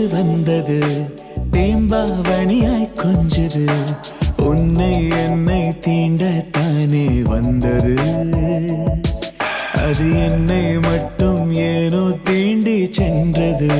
வந்தது தேம்பாவணியாய் கொஞ்சது உன்னை என்னை தீண்டத்தானே வந்தது அது என்னை மட்டும் ஏனோ தீண்டி சென்றது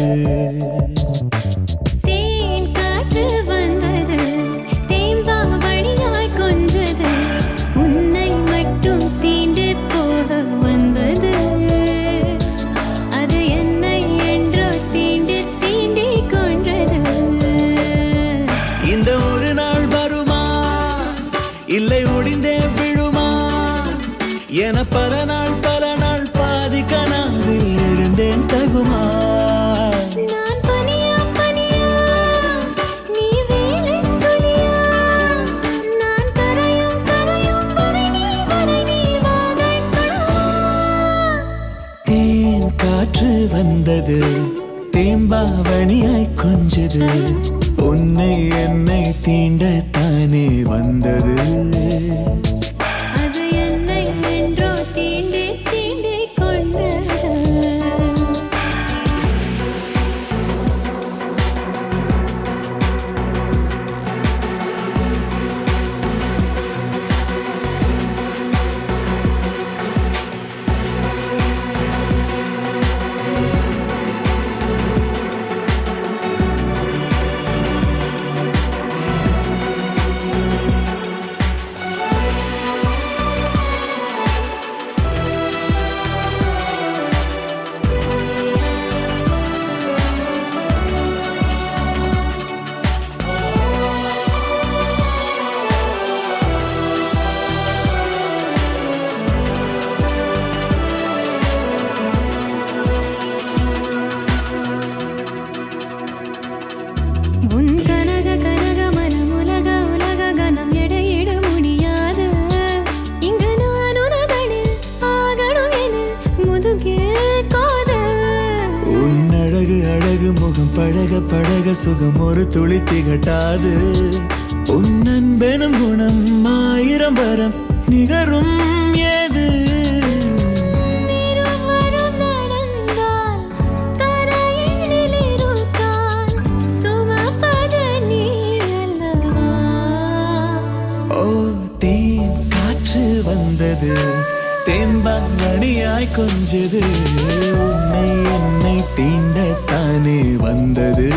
இந்த ஒரு நாள் வருமா இல்லை ஒடிந்தே விழுமா என பல நாள் பாதி கனாவில் எழுந்தேன் தகுமா நான் பனியா பனியா நீ வேலின் துளியா நான் கரையும் வரை நீ வாதைக்கணும் தேன் காற்று வந்தது தேம்பாவணியாய் கொஞ்சது உன்னை என்னை தீண்டத்தானே வந்தது அது என்னை என்றோ தீண்டி கொண்டது உன் கனக மனம் உலக கனம் எடையிட முடியாது இங்கு நான் உனதனில் ஆகணும் என முதுகில் காதல் உன் அழகு முகம் பழக சுகம் ஒரு துளி திகட்டாது உன் அன்பெனும் குணம் ஆயிரம் வரம் நிகரும் ஏது வந்தது தேம்பாவணியாய் கொஞ்சது உன்னை என்னை தீண்டத்தானே வந்தது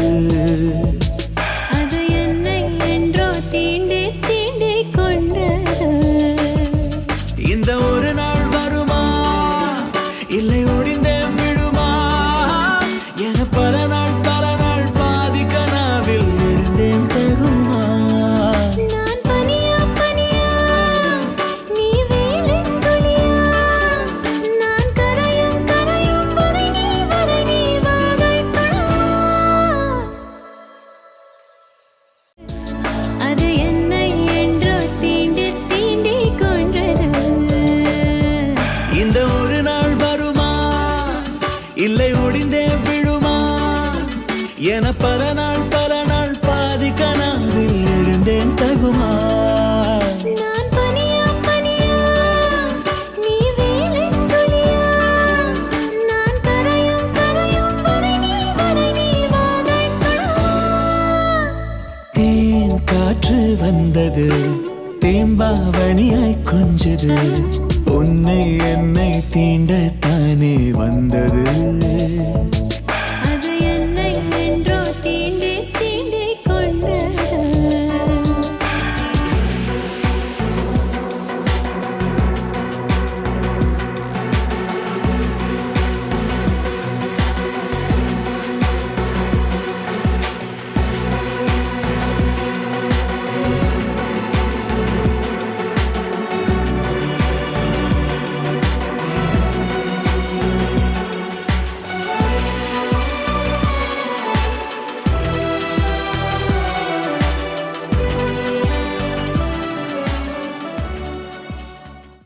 அது என்னை என்றோ தீண்டி கொண்டது இந்த ஒரு நாள் வருமா இல்லை ஒடிந்தே விழுமா என பல நாள் பாதி கனாவில் எழுந்தேன் தகுமா அது என்னை என்றோ தீண்டி கொண்டது இந்த ஒரு நாள் வருமா இல்லை ஒடிந்தே விழுமா என பல நாள் பாதி கனாவில் எழுந்தேன் தகுமா நான் பனியா நீ வேலின் துளியா நான் கரையும் வரை நீ வாதைக்கணும் தேன் காற்று வந்தது தேம்பாவணியாய் கொஞ்சது உன்னை என்னை தீண்டத்தானே வந்தது